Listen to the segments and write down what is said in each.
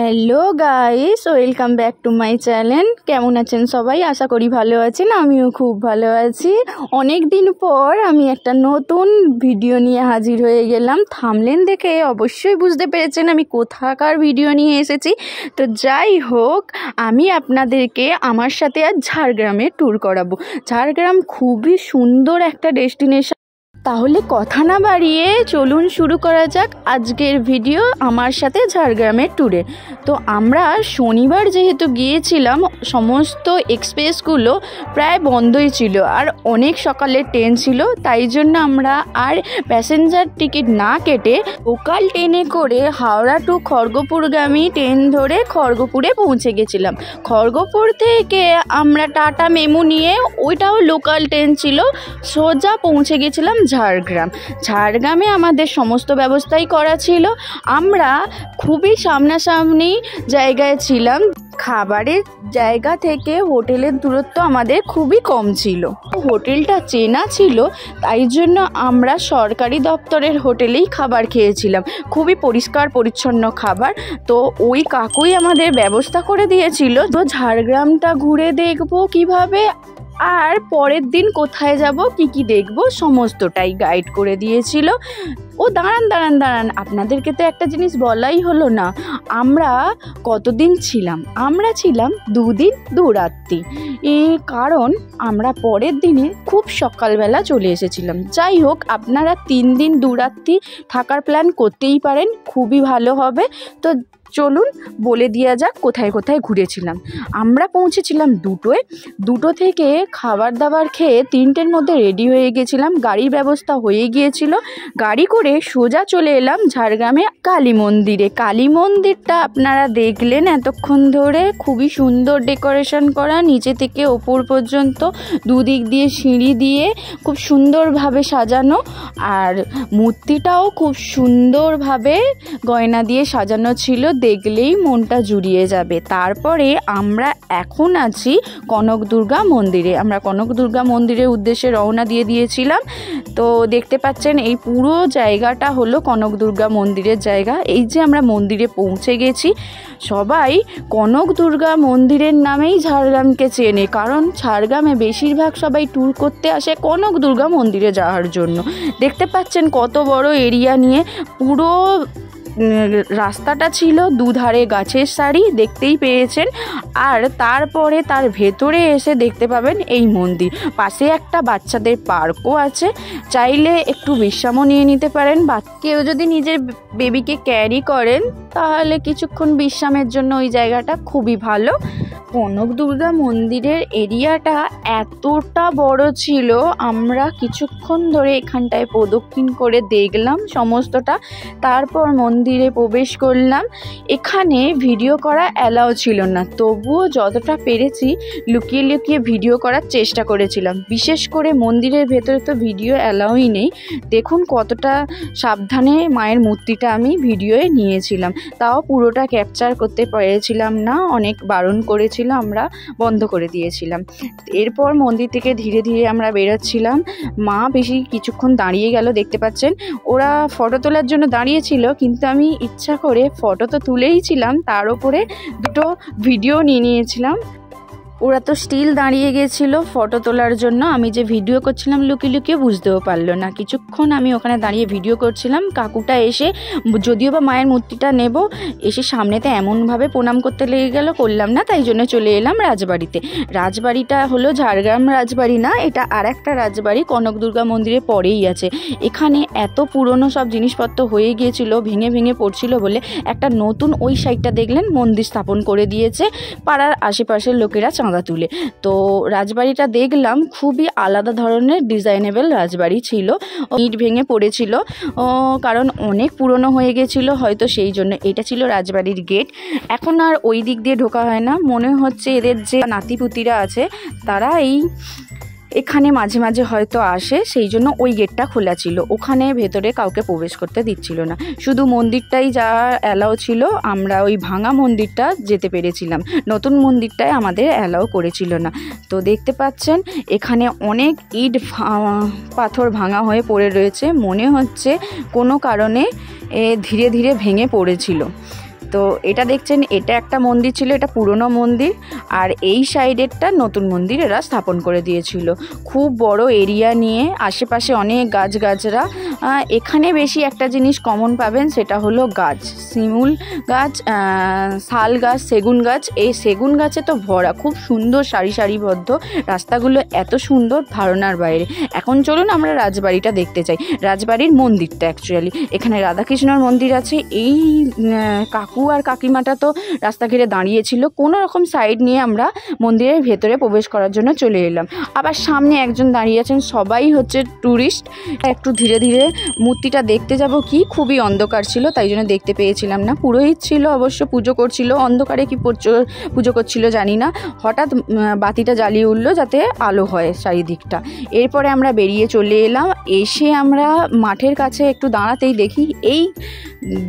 Hello guys, welcome back to my channel. কেমন আছেন সবাই? আশা করি ভালো আছেন। আমিও খুব ভালো আছি। অনেক দিন পর আমি একটা নতুন ভিডিও নিয়ে হাজির হয়ে গেলাম। থাম্বনেল দেখে অবশ্যই বুঝতে পেরেছেন আমি কোথাকার ভিডিও নিয়ে এসেছি। তো যাই হোক, আমি আপনাদেরকে আমার সাথে আজ ঝাড়গ্রামে ট্যুর করাবো। ঝাড়গ্রাম খুবই সুন্দর একটা ডেস্টিনেশন। তাহলে কথা না বাড়িয়ে চলুন শুরু করা যাক আজকের ভিডিও আমার সাথে ঝাড়গ্রামের ট্যুরে। তো আমরা শনিবার যেহেতু গিয়েছিলাম, সমস্ত এক্সপ্রেসগুলো প্রায় বন্ধই ছিল আর অনেক সকালে ট্রেন ছিল, তাই জন্য আমরা আর প্যাসেঞ্জার টিকিট না কেটে লোকাল ট্রেনে করে হাওড়া টু খড়গপুরগামী ট্রেন ধরে খড়গপুরে পৌঁছে গেছিলাম। খড়গপুর থেকে আমরা টাটা মেমু নিয়ে, ওইটাও লোকাল ট্রেন ছিল, সোজা পৌঁছে গেছিলাম ঝাড়গ্রামে। আমাদের সমস্ত ব্যবস্থাই করা ছিল। আমরা খুবই সামনাসামনি জায়গায় ছিলাম। খাবারের জায়গা থেকে হোটেলের দূরত্ব আমাদের খুবই কম ছিল। হোটেলটা চেনা ছিল, তাই জন্য আমরা সরকারি দপ্তরের হোটেলেই খাবার খেয়েছিলাম। খুবই পরিষ্কার পরিচ্ছন্ন খাবার। তো ওই কাকুই আমাদের ব্যবস্থা করে দিয়েছিল। তো ঝাড়গ্রামটা ঘুরে দেখবো কিভাবে, আর পরের দিন কোথায় যাব, কি দেখব, সমস্তটাই গাইড করে দিয়েছিল। ও দাঁড়ান, আপনাদেরকে তো একটা জিনিস বলাই হলো না। আমরা কতদিন ছিলাম? আমরা ছিলাম 2 দিন 2 রাত্রি। কারণ আমরা পরের দিনে খুব সকালবেলা চলে এসেছিলাম। যাই হোক, আপনারা 3 দিন 2 রাত্রি থাকার প্ল্যান করতেই পারেন, খুবই ভালো হবে। তো চলুন বলে দেওয়া যাক কোথায় কোথায় ঘুরেছিলাম। আমরা পৌঁছেছিলাম 2টোয়। 2টো থেকে খাবার দাবার খেয়ে 3টের মধ্যে রেডি হয়ে গেছিলাম। গাড়ির ব্যবস্থা হয়ে গিয়েছিল। গাড়ি করে সোজা চলে এলাম ঝাড়গ্রামে কালী মন্দিরে। কালী মন্দিরটা আপনারা দেখলেন এতক্ষণ ধরে। খুবই সুন্দর ডেকোরেশন করা, নিচে থেকে ওপর পর্যন্ত দুদিক দিয়ে সিঁড়ি দিয়ে খুব সুন্দরভাবে সাজানো, আর মূর্তিটাও খুব সুন্দরভাবে গয়না দিয়ে সাজানো ছিল। দেখলেই মনটা জুড়িয়ে যাবে। তারপরে আমরা এখন আছি কনক দুর্গা মন্দিরে। আমরা কনক দুর্গা মন্দিরের উদ্দেশ্যে রওনা দিয়ে দিয়েছিলাম। তো দেখতে পাচ্ছেন এই পুরো জায়গাটা হলো কনক দুর্গা মন্দিরের জায়গা। এই যে আমরা মন্দিরে পৌঁছে গেছি। সবাই কনক দুর্গা মন্দিরের নামেই ঝাড়গ্রামকে চেনে, কারণ ঝাড়গ্রামে বেশিরভাগ সবাই ট্যুর করতে আসে কনক দুর্গা মন্দিরে যাওয়ার জন্য। দেখতে পাচ্ছেন কত বড় এরিয়া নিয়ে পুরো রাস্তাটা ছিল, দুধারে গাছের সারি, দেখতেই পেয়েছেন। আর তারপরে তার ভেতরে এসে দেখতে পাবেন এই মন্দির। পাশে একটা বাচ্চাদের পার্কও আছে, চাইলে একটু বিশ্রামও নিয়ে নিতে পারেন। বা কেউ যদি নিজের বেবিকে ক্যারি করেন, তাহলে কিছুক্ষণ বিশ্রামের জন্য ওই জায়গাটা খুবই ভালো। কনক দুর্গা মন্দিরের এরিয়াটা এতটা বড় ছিল, আমরা কিছুক্ষণ ধরে এখানটায় প্রদক্ষিণ করে দেখলাম সমস্তটা। তারপর মন্দিরে প্রবেশ করলাম। এখানে ভিডিও করা অ্যালাউ ছিল না, তবুও যতটা পেরেছি লুকিয়ে লুকিয়ে ভিডিও করার চেষ্টা করেছিলাম। বিশেষ করে মন্দিরের ভেতরে তো ভিডিও অ্যালাউই নেই। দেখুন কতটা সাবধানে মায়ের মূর্তিটা আমি ভিডিওয়ে নিয়েছিলাম, তাও পুরোটা ক্যাপচার করতে পেরেছিলাম না, অনেক বারণ করেছিল, আমরা বন্ধ করে দিয়েছিলাম। এরপর মন্দির থেকে ধীরে ধীরে আমরা বেরোচ্ছিলাম। মা বেশি কিছুক্ষণ দাঁড়িয়ে গেল, দেখতে পাচ্ছেন। ওরা ফটো তোলার জন্য দাঁড়িয়েছিল, কিন্তু আমি ইচ্ছা করে ফটো তো তুলেই ছিলাম, তার উপরে 2টো ভিডিও নিয়ে নিয়েছিলাম। ওরা তো স্টিল দাঁড়িয়ে গেছিল ফটো তোলার জন্য। আমি যে ভিডিও করছিলাম লুকিয়ে লুকিয়ে বুঝতেও পারলো না। কিছুক্ষণ আমি ওখানে দাঁড়িয়ে ভিডিও করছিলাম। কাকুটা এসে, যদিও বা মায়ের মূর্তিটা নেব, এসে সামনেতে এমনভাবে প্রণাম করতে লেগে গেল, করলাম না, তাই জন্য চলে এলাম রাজবাড়িতে। রাজবাড়িটা হলো ঝাড়গ্রাম রাজবাড়ি না, এটা আর একটা রাজবাড়ি, কনক দুর্গা মন্দিরের পরেই আছে। এখানে এত পুরনো সব জিনিসপত্র হয়ে গিয়েছিল, ভেঙে ভেঙে পড়ছিল বলে একটা নতুন ওই সাইডটা দেখলেন মন্দির স্থাপন করে দিয়েছে পাড়ার আশেপাশের লোকেরা চাঁদা তুলে। তো রাজবাড়িটা দেখলাম, খুবই আলাদা ধরনের ডিজাইনেবল রাজবাড়ি ছিল। ইট ভেঙে পড়েছিল, কারণ অনেক পুরনো হয়ে গেছিল হয়তো, সেই জন্য। এটা ছিল রাজবাড়ির গেট। এখন আর ওই দিক দিয়ে ঢোকা হয় না। মনে হচ্ছে এদের যে নাতিপুতিরা আছে তারা এখানে মাঝে মাঝে হয়তো আসে, সেই জন্য ওই গেটটা খোলা ছিল। ওখানে ভেতরে কাউকে প্রবেশ করতে দিচ্ছিল না, শুধু মন্দিরটাই যা অ্যালাউ ছিল। আমরা ওই ভাঙা মন্দিরটা যেতে পেরেছিলাম, নতুন মন্দিরটায় আমাদের অ্যালাউ করেছিল না। তো দেখতে পাচ্ছেন এখানে অনেক ইট পাথর ভাঙা হয়ে পড়ে রয়েছে, মনে হচ্ছে কোনো কারণে ধীরে ধীরে ভেঙে পড়েছিল। তো তো এটা দেখছেন, এটা একটা মন্দির ছিল, এটা পুরনো মন্দির, আর এই সাইডেরটা নতুন মন্দির এরা স্থাপন করে দিয়েছিল। খুব বড় এরিয়া নিয়ে, আশেপাশে অনেক গাছগাছরা। এখানে বেশি একটা জিনিস কমন পাবেন, সেটা হলো গাছ, শিমুল গাছ, শাল গাছ, সেগুন গাছ। এই সেগুন গাছে তো ভরা, খুব সুন্দর সারিবদ্ধ, রাস্তাগুলো এত সুন্দর ধারণার বাইরে। এখন চলুন আমরা রাজবাড়িটা দেখতে চাই, রাজবাড়ির মন্দিরটা অ্যাকচুয়ালি। এখানে রাধাকৃষ্ণর মন্দির আছে। এই কাকু আর কাকিমাটা তো রাস্তা ঘিরে দাঁড়িয়েছিল, কোনো রকম সাইড নিয়ে আমরা মন্দিরের ভেতরে প্রবেশ করার জন্য চলে এলাম। আবার সামনে একজন দাঁড়িয়ে আছেন, সবাই হচ্ছে ট্যুরিস্ট। একটু ধীরে ধীরে মূর্তিটা দেখতে যাব, কি খুবই অন্ধকার ছিল, তাই জন্য দেখতে পেয়েছিলাম না। পুরোহিত ছিল অবশ্য, পুজো করছিল, অন্ধকারে কি পুজো করছিল জানি না। হঠাৎ বাতিটা জ্বালিয়ে উঠলো যাতে আলো হয় চারিদিকটা। এরপরে আমরা বেরিয়ে চলে এলাম। এসে আমরা মাঠের কাছে একটু দাঁড়াতেই দেখি এই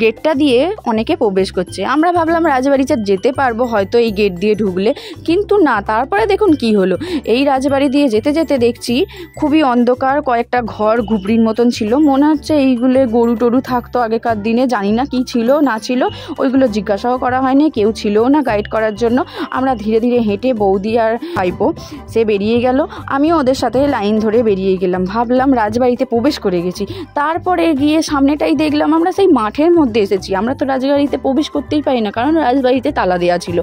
গেটটা দিয়ে অনেকে প্রবেশ করছে। আমরা ভাবলাম রাজবাড়িতে যেতে পারবো হয়তো এই গেট দিয়ে ঢুকলে, কিন্তু না। তারপরে দেখুন কি হলো, এই রাজবাড়ি দিয়ে যেতে যেতে দেখছি খুবই অন্ধকার, কয়েকটা ঘর ঘুবড়ির মতন ছিল, মনে হচ্ছে এইগুলো গরু টরু থাকতো আগেকার দিনে, জানি না কি ছিল না ছিল, ওইগুলো জিজ্ঞাসাও করা হয়নি, কেউ ছিলও না গাইড করার জন্য। আমরা ধীরে ধীরে হেঁটে, বৌদি আর ভাইপো সে বেরিয়ে গেল, আমিও ওদের সাথে লাইন ধরে বেরিয়ে গেলাম। ভাবলাম রাজবাড়িতে প্রবেশ করে গেছি। তারপরে গিয়ে সামনেটাই দেখলাম আমরা সেই মাঠের মধ্যে এসেছি। আমরা তো রাজবাড়িতে প্রবেশ করতেই পারি না, কারণ রাজবাড়িতে তালা দেওয়া ছিল।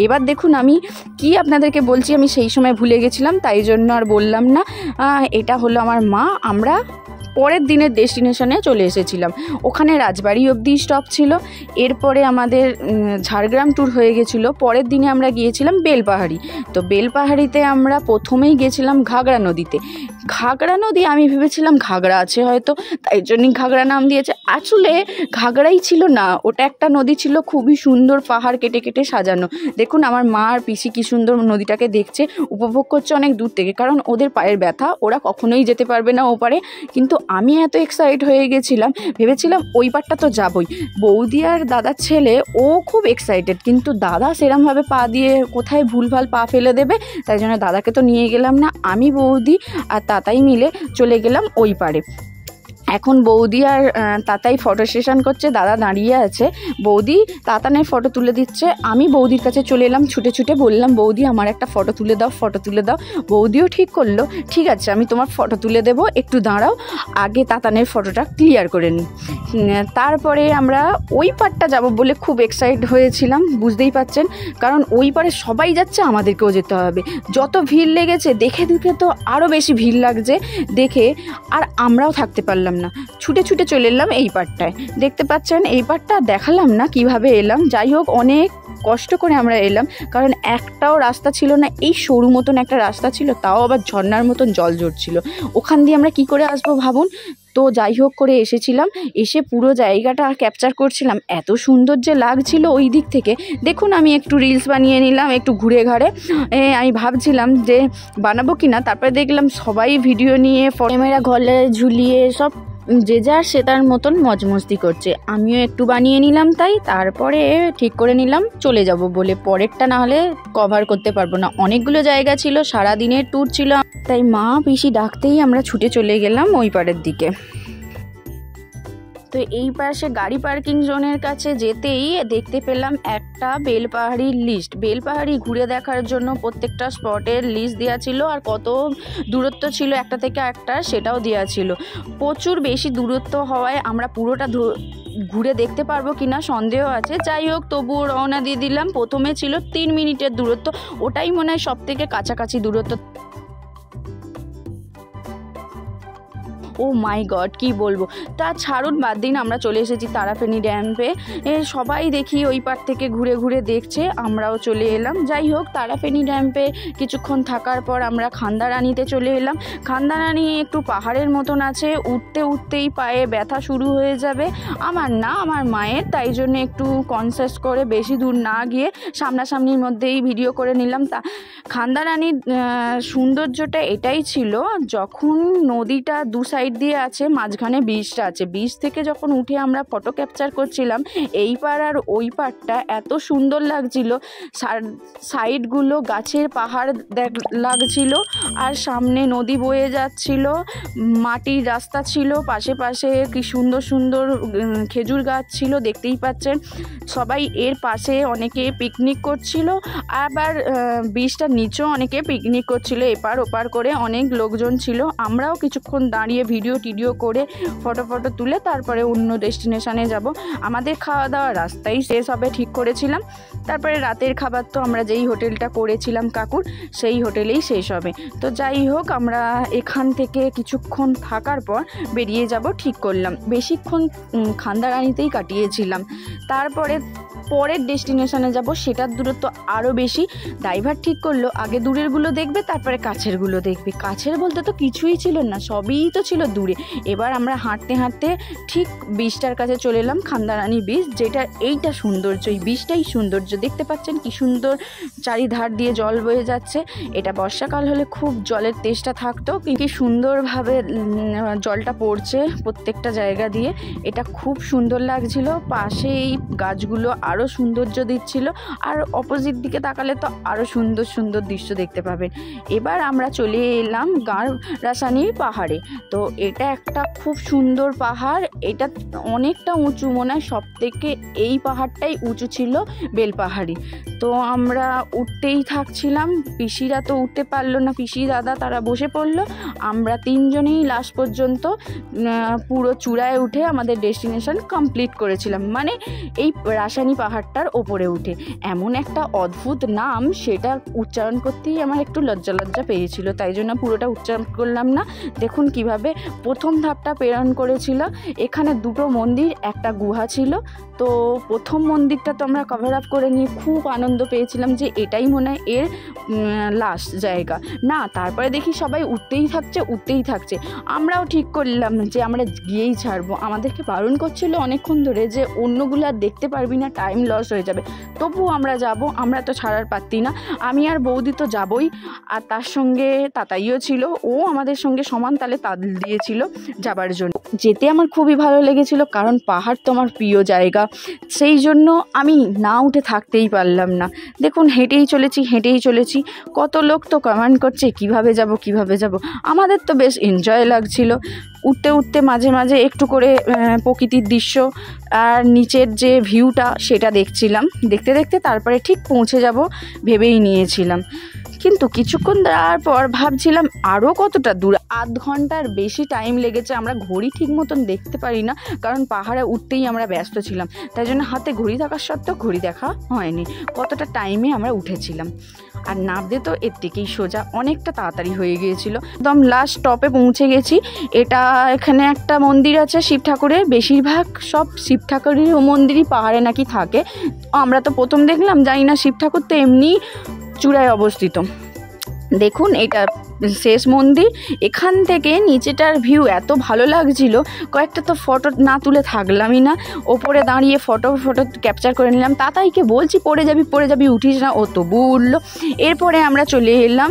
এবার দেখুন আমি কি আপনাদেরকে বলছি, আমি সেই সময় ভুলে গেছিলাম, তাই জন্য আর বললাম না। এটা হলো আমার মা। আমরা পরের দিনের ডেস্টিনেশনে চলে এসেছিলাম, ওখানে রাজবাড়ি অবধি স্টপ ছিল। এরপরে আমাদের ঝাড়গ্রাম ট্যুর হয়ে গেছিলো। পরের দিনে আমরা গিয়েছিলাম বেলপাহাড়ি। তো বেলপাহাড়িতে আমরা প্রথমেই গেছিলাম ঘাগড়া নদীতে। ঘাগড়া নদী, আমি ভেবেছিলাম ঘাগড়া আছে হয়তো, তাই জন্যই ঘাগড়া নাম দিয়েছে। আসলে ঘাগড়াই ছিল না, ওটা একটা নদী ছিল, খুবই সুন্দর, পাহাড় কেটে কেটে সাজানো। দেখুন আমার মা আর পিসি কি সুন্দর নদীটাকে দেখছে, উপভোগ করছে অনেক দূর থেকে, কারণ ওদের পায়ের ব্যথা, ওরা কখনোই যেতে পারবে না ওপারে। কিন্তু আমি এত এক্সাইট হয়ে গেছিলাম, ভেবেছিলাম ওই পারটা তো যাবই। বৌদি আর দাদার ছেলে ও খুব এক্সাইটেড, কিন্তু দাদা সেরমভাবে পা দিয়ে কোথায় ভুলভাল পা ফেলে দেবে, তাই জন্য দাদাকে তো নিয়ে গেলাম না। আমি, বৌদি আর তাতাই মিলে চলে গেলাম ওই পারে। এখন বৌদি আর তাতাই ফটো সেশন করছে, দাদা দাঁড়িয়ে আছে, বৌদি তাতানের ফটো তুলে দিচ্ছে। আমি বৌদির কাছে চলে এলাম ছুটে ছুটে, বললাম বৌদি আমার একটা ফটো তুলে দাও, ফটো তুলে দাও। বৌদিও ঠিক করলো, ঠিক আছে আমি তোমার ফটো তুলে দেবো, একটু দাঁড়াও, আগে তাতানের ফটোটা ক্লিয়ার করে নিই। তারপরে আমরা ওই পারটা যাব বলে খুব এক্সাইট হয়েছিলাম, বুঝতেই পারছেন, কারণ ওই পারে সবাই যাচ্ছে, আমাদেরকেও যেতে হবে। যত ভিড় লেগেছে, দেখে দেখে তো আরও বেশি ভিড় লাগছে দেখে, আর আমরাও থাকতে পারলাম না, ছুটে ছুটে চলে এলাম এই পারটায়। দেখতে পাচ্ছেন এই পারটা দেখালাম না কিভাবে এলাম। যাই হোক, অনেক কষ্ট করে আমরা এলাম, কারণ একটাও রাস্তা ছিল না, এই সরু মতন একটা রাস্তা ছিল, তাও আবার ঝর্ণার মতন জল ঝরছিল। ওখান দিয়ে আমরা কি করে আসবো ভাবুন। তো যাই হোক করে এসেছিলাম, এসে পুরো জায়গাটা ক্যাপচার করছিলাম, এত সুন্দর যে লাগছিল ওই দিক থেকে। দেখুন আমি একটু রিলস বানিয়ে নিলাম, একটু ঘুরে ঘাড়ে। আমি ভাবছিলাম যে বানাবো কি না, তারপরে দেখলাম সবাই ভিডিও নিয়ে ক্যামেরা গলে ঝুলিয়ে সব যে যার সে তার মতন মজমস্তি করছে, আমিও একটু বানিয়ে নিলাম। তাই তারপরে ঠিক করে নিলাম চলে যাব বলে, পরেরটা না হলে কভার করতে পারবো না, অনেকগুলো জায়গা ছিল, সারাদিনের ট্যুর ছিল। তাই মা পিসি ডাকতেই আমরা ছুটে চলে গেলাম ওই পাড়ের দিকে। তো এই পাশে গাড়ি পার্কিং জোনের কাছে যেতেই দেখতে পেলাম একটা বেলপাহাড়ির লিস্ট। বেলপাহাড়ি ঘুরে দেখার জন্য প্রত্যেকটা স্পটের লিস্ট দেওয়া ছিল, আর কত দূরত্ব ছিল একটা থেকে একটা সেটাও দেওয়া ছিল। প্রচুর বেশি দূরত্ব হওয়ায় আমরা পুরোটা ঘুরে দেখতে পারবো কিনা সন্দেহ আছে। যাই হোক, তবুও রওনা দিয়ে দিলাম। প্রথমে ছিল 3 মিনিটের দূরত্ব, ওটাই মনে হয় সব থেকে কাছাকাছি দূরত্ব। ও মাই গড, কি বলবো। তা ছাড়ুন, বাদ দিন, আমরা চলে এসেছি তারাফেনী ড্যামে। সবাই দেখি ওই পার থেকে ঘুরে ঘুরে দেখছে, আমরাও চলে এলাম। যাই হোক, তারাফেনী ড্যামে কিছুক্ষণ থাকার পর আমরা খান্দারানিতে চলে এলাম। খান্দারানি একটু পাহাড়ের মতন আছে, উঠতে উঠতেই পায়ে ব্যথা শুরু হয়ে যাবে, আমার না আমার মায়ের, তাই জন্য একটু কনসিয়াস করে বেশি দূর না গিয়ে সামনাসামনির মধ্যেই ভিডিও করে নিলাম। তা খান্দারানির সৌন্দর্যটা এটাই ছিল, যখন নদীটা দু সাইড সাইড দিয়ে আছে, মাঝখানে ব্রিজটা আছে। ব্রিজ থেকে যখন উঠে আমরা ফটো ক্যাপচার করছিলাম, এই পার আর ওই পারটা এত সুন্দর লাগছিল। সাইডগুলো গাছের পাহাড় লাগছিল, আর সামনে নদী বয়ে যাচ্ছিল, মাটির রাস্তা ছিল, পাশে পাশে কি সুন্দর সুন্দর খেজুর গাছ ছিল, দেখতেই পাচ্ছেন। সবাই এর পাশে অনেকে পিকনিক করছিল, আবার ব্রিজটার নিচেও অনেকে পিকনিক করছিল। এপার ওপার করে অনেক লোকজন ছিল। আমরাও কিছুক্ষণ দাঁড়িয়ে ভিডিও টিডিও করে ফটো তুলে তারপরে অন্য ডেস্টিনেশনে যাব। আমাদের খাওয়া দাওয়া রাস্তায় শেষ হবে ঠিক করেছিলাম। তারপরে রাতের খাবার তো আমরা যেই হোটেলটা করেছিলাম কাকুর, সেই হোটেলেই শেষ হবে। তো যাই হোক, আমরা এখান থেকে কিছুক্ষণ থাকার পর বেরিয়ে যাব ঠিক করলাম। বেশিক্ষণ খান্দারানিতেই কাটিয়েছিলাম। তারপরে পরের ডেস্টিনেশনে যাব, সেটার দূরত্ব আরও বেশি। ড্রাইভার ঠিক করলো আগে দূরেরগুলো দেখবে, তারপরে কাছেরগুলো দেখবে। কাছের বলতে তো কিছুই ছিল না, সবই তো ছিল দূরে। এবার আমরা হাঁটতে হাঁটতে ঠিক বীজটার কাছে চলে এলাম, খান্দারানি বীজ, যেটা এইটা সৌন্দর্য, এই বীজটাই সৌন্দর্য। দেখতে পাচ্ছেন কি সুন্দর চারিধার দিয়ে জল বয়ে যাচ্ছে। এটা বর্ষাকাল হলে খুব জলের তেষ্টা থাকতো, কি সুন্দরভাবে জলটা পড়ছে প্রত্যেকটা জায়গা দিয়ে। এটা খুব সুন্দর লাগছিল। পাশে এই গাছগুলো আরও সৌন্দর্য দিচ্ছিল, আর অপোজিট দিকে তাকালে তো আরও সুন্দর সুন্দর দৃশ্য দেখতে পাবেন। এবার আমরা চলে এলাম গাঁড়রাসানি পাহাড়ে। তো এটা একটা খুব সুন্দর পাহাড়, এটা অনেকটা উঁচু, মনে হয় সব থেকে এই পাহাড়টাই উঁচু ছিল বেলপাহাড়ি। তো আমরা উঠতেই থাকছিলাম, পিসিরা তো উঠতে পারলো না, পিসি দাদা তারা বসে পড়লো। আমরা তিনজনেই লাস্ট পর্যন্ত পুরো চূড়ায় উঠে আমাদের ডেস্টিনেশন কমপ্লিট করেছিলাম, মানে এই রাসানি পাহাড়টার ওপরে উঠে। এমন একটা অদ্ভুত নাম, সেটা উচ্চারণ করতেই আমার একটু লজ্জা পেয়েছিল, তাই জন্য পুরোটা উচ্চারণ করলাম না। দেখুন কিভাবে প্রথম ধাপটা প্রেরণ করেছিল। এখানে দুটো মন্দির, একটা গুহা ছিল। তো প্রথম মন্দিরটা তো আমরা কভার আপ করে নিয়ে খুব আনন্দ পেয়েছিলাম যে এটাই মনে হয় এর লাস্ট জায়গা। না, তারপরে দেখি সবাই উঠতেই থাকছে। আমরাও ঠিক করলাম যে আমরা গিয়েই ছাড়বো। আমাদেরকে বারণ করছিল অনেকক্ষণ ধরে যে অন্যগুলো আর দেখতে পারবি না, টাইম লস হয়ে যাবে। তবুও আমরা যাব, আমরা তো ছাড়ার পারতি না। আমি আর বৌদি তো যাবই, আর তার সঙ্গে তাতাইও ছিল, ও আমাদের সঙ্গে সমান তালে তাল দিয়েছিল যাবার জন্য। যেতে আমার খুবই ভালো লেগেছিল, কারণ পাহাড় তো আমার প্রিয় জায়গা, সেই জন্য আমি না উঠে থাকতেই পারলাম না। দেখুন হেঁটেই চলেছি। কত লোক তো কমেন্ট করছে কিভাবে যাব। আমাদের তো বেশ এনজয় লাগছিল। উঠতে মাঝে মাঝে একটু করে প্রকৃতির দৃশ্য আর নিচের যে ভিউটা সেটা দেখছিলাম। দেখতে তারপরে ঠিক পৌঁছে যাব ভেবেই নিয়েছিলাম। কিন্তু কিছুক্ষণ যাওয়ার পর ভাবছিলাম আরও কতটা দূর, আধ ঘন্টার বেশি টাইম লেগেছে। আমরা ঘড়ি ঠিক মতন দেখতে পারি না, কারণ পাহাড়ে উঠতেই আমরা ব্যস্ত ছিলাম। তাই জন্য হাতে ঘড়ি থাকার সত্ত্বেও ঘড়ি দেখা হয়নি কতটা টাইমে আমরা উঠেছিলাম। আর নামতে তো এর থেকেই সোজা, অনেকটা তাড়াতাড়ি হয়ে গিয়েছিল। একদম লাস্ট স্টপে পৌঁছে গেছি। এখানে একটা মন্দির আছে শিব ঠাকুরের, বেশিরভাগ সব শিব ঠাকুরের মন্দিরই পাহাড়ে নাকি থাকে। আমরা তো প্রথম দেখলাম, জানি না শিব ঠাকুর তো এমনি চূড়ায় অবস্থিত। দেখুন এটা শেষ মন্দির। এখান থেকে নিচেটার ভিউ এত ভালো লাগছিল, কয়েকটা তো ফটো না তুলে থাকলামই না। ওপরে দাঁড়িয়ে ফটো ক্যাপচার করে নিলাম। তাতাইকে বলছি পড়ে যাবি, উঠিস না, ও তবু উঠলো। এরপরে আমরা চলে এলাম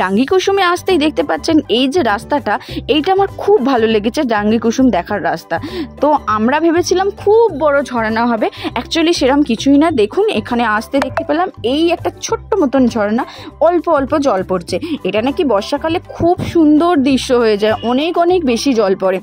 ডাঙ্গি কুসুমে আসতেই দেখতে পাচ্ছেন এই যে রাস্তাটা, এইটা আমার খুব ভালো লেগেছে, ডাঙ্গি কুসুম দেখার রাস্তা। তো আমরা ভেবেছিলাম খুব বড় ঝর্ণা হবে, অ্যাকচুয়ালি সেরকম কিছুই না। দেখুন এখানে আসতে দেখতে পেলাম এই একটা ছোট্ট মতন ঝর্ণা, অল্প জল পড়ছে। এটা নাকি বর্ষাকালে খুব সুন্দর দৃশ্য হয়ে যায়, অনেক বেশি জল পড়ে।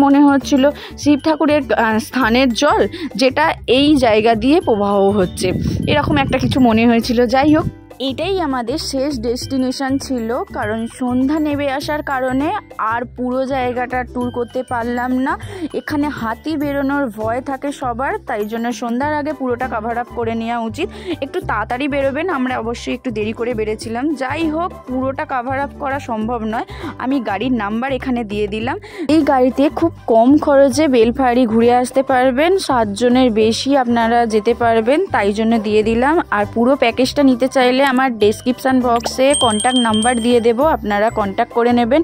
মনে হচ্ছিল শিব ঠাকুরের স্থানের জল, যেটা এই জায়গা দিয়ে প্রবাহ হচ্ছে, এরকম একটা কিছু মনে হয়েছিল। যাই হোক, এটাই আমাদের শেষ ডেস্টিনেশন ছিল, কারণ সন্ধ্যা নেমে আসার কারণে আর পুরো জায়গাটা ট্যুর করতে পারলাম না। এখানে হাতি বেরোনোর ভয় থাকে সবার, তাই জন্য সন্ধ্যার আগে পুরোটা কভার আপ করে নেওয়া উচিত। একটু তাড়াতাড়ি বেরোবেন, আমরা অবশ্যই একটু দেরি করে বেরোছিলাম। যাই হোক, পুরোটা কভার আপ করা সম্ভব নয়। আমি গাড়ির নাম্বার এখানে দিয়ে দিলাম। এই গাড়িতে খুব কম খরচে বেলপাহাড়ি ঘুরে আসতে পারবেন, 7 জনের বেশি আপনারা যেতে পারবেন, তাই জন্য দিয়ে দিলাম। আর পুরো প্যাকেজটা নিতে চাইলে আমার ডেসক্রিপশান বক্সে কন্ট্যাক্ট নাম্বার দিয়ে দেবো, আপনারা কন্ট্যাক্ট করে নেবেন।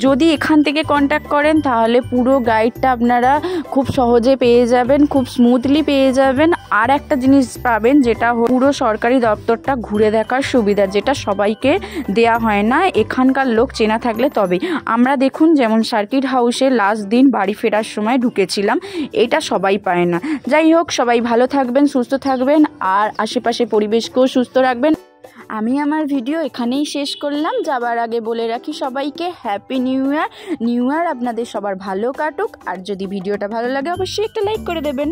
যদি এখান থেকে কন্ট্যাক্ট করেন তাহলে পুরো গাইডটা আপনারা খুব সহজে পেয়ে যাবেন, খুব স্মুথলি পেয়ে যাবেন। আর একটা জিনিস পাবেন যেটা পুরো সরকারি দপ্তরটা ঘুরে দেখার সুবিধা, যেটা সবাইকে দেয়া হয় না, এখানকার লোক চেনা থাকলে তবেই। আমরা দেখুন যেমন সার্কিট হাউসে লাস্ট দিন বাড়ি ফেরার সময় ঢুকেছিলাম, এটা সবাই পায় না। যাই হোক, সবাই ভালো থাকবেন, সুস্থ থাকবেন, আর আশেপাশে পরিবেশকেও সুস্থ রাখবেন। আমি আমার ভিডিও এখানেই শেষ করলাম। যাবার আগে বলে রাখি সবাইকে হ্যাপি নিউ ইয়ার। আপনাদের সবার ভালো কাটুক। আর যদি ভিডিওটা ভালো লাগে অবশ্যই একটা লাইক করে দেবেন।